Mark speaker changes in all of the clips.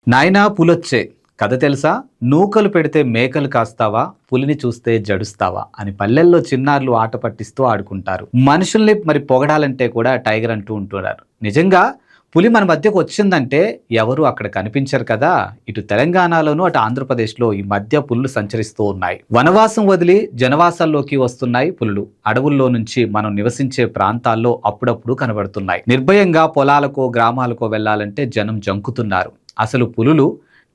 Speaker 1: నాయనా పులొచ్చే కథ తెలుసా? నూకలు పెడితే మేకలు కాస్తావా, పులిని చూస్తే జడుస్తావా అని పల్లెల్లో చిన్నారులు ఆట పట్టిస్తూ ఆడుకుంటారు. మనుషుల్ని మరి పొగడాలంటే కూడా టైగర్ అంటూ ఉంటున్నారు. నిజంగా పులి మన మధ్యకు వచ్చిందంటే ఎవరు అక్కడ కనిపించరు కదా. ఇటు తెలంగాణలోను అటు ఆంధ్రప్రదేశ్లో ఈ మధ్య పులులు సంచరిస్తూ ఉన్నాయి. వనవాసం వదిలి జనవాసాల్లోకి వస్తున్నాయి పులులు. అడవుల్లో నుంచి మనం నివసించే ప్రాంతాల్లో అప్పుడప్పుడు కనబడుతున్నాయి. నిర్భయంగా పొలాలకో గ్రామాలకో వెళ్లాలంటే జనం జంకుతున్నారు. అసలు పులులు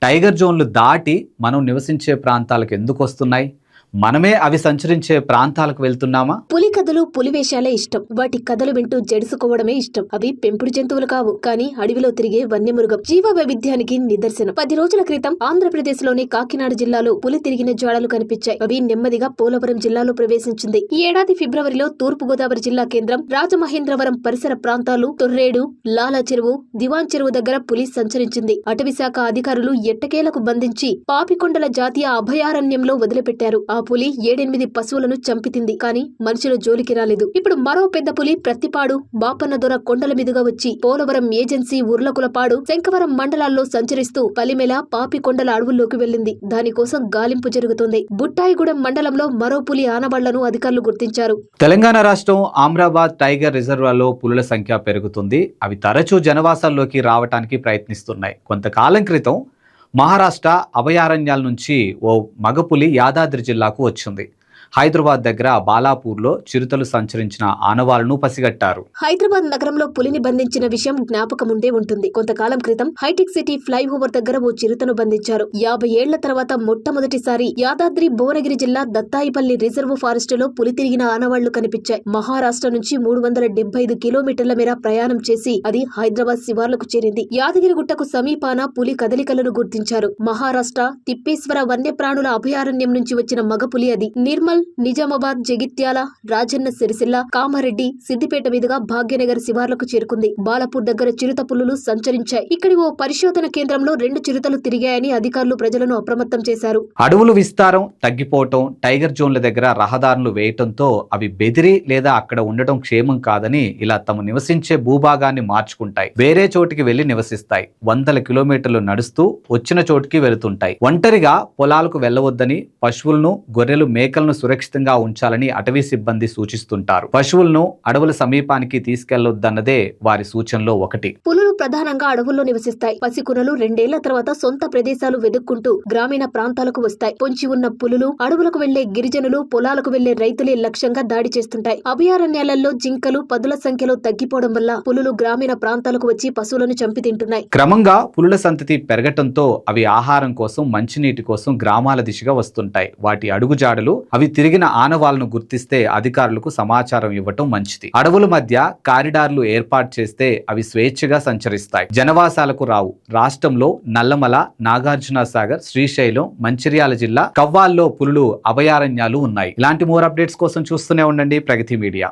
Speaker 1: టైగర్ జోన్లు దాటి మనం నివసించే ప్రాంతాలకు ఎందుకు వస్తున్నాయి? మనమే అవి సంచరించే ప్రాంతాలకు వెళ్తున్నామా?
Speaker 2: పులి కథలు పులి వేషాలే ఇష్టం. వాటి కథలు వింటూ జడుసుకోవడమే ఇష్టం. అవి పెంపుడు జంతువులు కావు, కానీ అడవిలో తిరిగే వన్యమృగం, జీవ వైవిధ్యానికి నిదర్శనం. 10 రోజుల క్రితం ఆంధ్రప్రదేశ్ లోని కాకినాడ జిల్లాలో పులి తిరిగిన జాడలు కనిపించాయి. అవి నెమ్మదిగా పోలవరం జిల్లాలో ప్రవేశించింది. ఈ ఏడాది ఫిబ్రవరిలో తూర్పు గోదావరి జిల్లా కేంద్రం రాజమహేంద్రవరం పరిసర ప్రాంతాలు, తొర్రేడు, లాలా చెరువు, దివాన్ చెరువు దగ్గర పులి సంచరించింది. అటవీ శాఖ అధికారులు ఎట్టకేలకు బంధించి పాపికొండల జాతీయ అభయారణ్యంలో వదిలిపెట్టారు. ఆ పులి 7-8 పశువులను చంపితింది, కానీ మనుషుల జోలికి రాలేదు. ఇప్పుడు మరో పెద్ద పులి ప్రత్తిపాడు, బాపన్నదొర కొండల మీదుగా వచ్చి పోలవరం ఏజెన్సీ, ఉర్లకులపాడు, శంఖవరం మండలాల్లో సంచరిస్తూ పలిమెల, పాపికొండల అడవుల్లోకి వెళ్లింది. దానికోసం గాలింపు జరుగుతోంది. బుట్టాయిగూడెం మండలంలో మరో పులి ఆనవాళ్లను అధికారులు గుర్తించారు.
Speaker 1: తెలంగాణ రాష్ట్రం ఆమ్రాబాద్ టైగర్ రిజర్వాలో పులుల సంఖ్య పెరుగుతుంది. అవి తరచూ జనవాసాల్లోకి రావటానికి ప్రయత్నిస్తున్నాయి. కొంతకాలం క్రితం మహారాష్ట్ర అభయారణ్యాల నుంచి ఓ మగపులి యాదాద్రి జిల్లాకు వచ్చింది. హైదరాబాద్ దగ్గర బాలాపూర్లో చిరుతలు సంచరించిన ఆనవాళ్లను పసిగట్టారు.
Speaker 2: హైదరాబాద్ నగరంలో పులిని బంధించిన విషయం జ్ఞాపకముండే ఉంటుంది. కొంతకాలం క్రితం హైటెక్ సిటీ ఫ్లైఓవర్ దగ్గర ఓ చిరుతను బంధించారు. 50 ఏళ్ల తర్వాత మొట్టమొదటిసారి యాదాద్రి భువనగిరి జిల్లా దత్తాయిపల్లి రిజర్వ్ ఫారెస్ట్ లో పులి తిరిగిన ఆనవాళ్లు కనిపించాయి. మహారాష్ట్ర నుంచి 375 కిలోమీటర్ల మేర ప్రయాణం చేసి అది హైదరాబాద్ శివార్లకు చేరింది. యాదగిరిగుట్టకు సమీపాన పులి కదలికలను గుర్తించారు. మహారాష్ట్ర తిప్పేశ్వర వన్యప్రాణుల అభయారణ్యం నుంచి వచ్చిన మగపులి అది. నిర్మల్, నిజామాబాద్, జగిత్యాల, రాజన్న సిరిసిల్ల, కామారెడ్డి, సిద్దిపేట మీదుగా భాగ్యనగర్ శివార్లకు చేరుకుంది. బాలాపూర్ దగ్గర చిరుత పులులు సంచరించాయి. ఇక్కడి ఓ పరిశోధన కేంద్రంలో 2 చిరుతలు తిరిగాయని అధికారులు ప్రజలను అప్రమత్తం చేశారు.
Speaker 1: అడవులు విస్తారం తగ్గిపోవటం, టైగర్ జోన్ల దగ్గర రహదారులు వేయటంతో అవి బెదిరి లేదా అక్కడ ఉండటం క్షేమం కాదని ఇలా తమ నివసించే భూభాగాన్ని మార్చుకుంటాయి. వేరే చోటికి వెళ్లి నివసిస్తాయి. 100 కిలోమీటర్లు నడుస్తూ వచ్చిన చోటికి వెళుతుంటాయి. ఒంటరిగా పొలాలకు వెళ్లవద్దని, పశువులను, గొర్రెలు, మేకలను సురక్షితంగా ఉంచాలని అటవీ సిబ్బంది సూచిస్తుంటారు. పశువులను అడవుల సమీపానికి తీసుకెళ్లొద్దన్నదే వారి సూచనలో ఒకటి.
Speaker 2: పులులు ప్రధానంగా అడవుల్లో నివసిస్తాయి. పసికురలు 2 ఏళ్ల తర్వాత సొంత ప్రదేశాలు వెదుక్కుంటూ గ్రామీణ ప్రాంతాలకు వస్తాయి. పొంచి ఉన్న పులులు అడవులకు వెళ్లే గిరిజనులు, పొలాలకు వెళ్లే రైతులే లక్ష్యంగా దాడి చేస్తుంటాయి. అభయారణ్యాలలో జింకలు పదుల సంఖ్యలో తగ్గిపోవడం వల్ల పులులు గ్రామీణ ప్రాంతాలకు వచ్చి పశువులను చంపి తింటున్నాయి.
Speaker 1: క్రమంగా పులుల సంతతి పెరగటంతో అవి ఆహారం కోసం, మంచినీటి కోసం గ్రామాల దిశగా వస్తుంటాయి. వాటి అడుగుజాడలు, అవి తిరిగిన ఆనవాళ్లను గుర్తిస్తే అధికారులకు సమాచారం ఇవ్వటం మంచిది. అడవుల మధ్య కారిడార్లు ఏర్పాటు చేస్తే అవి స్వేచ్ఛగా సంచరిస్తాయి, జనవాసాలకు రావు. రాష్ట్రంలో నల్లమల, నాగార్జున సాగర్, శ్రీశైలం, మంచిర్యాల జిల్లా కవ్వాల్లో పులులు అభయారణ్యాలు ఉన్నాయి. ఇలాంటి మోర్ అప్డేట్స్ కోసం చూస్తూనే ఉండండి ప్రగతి మీడియా.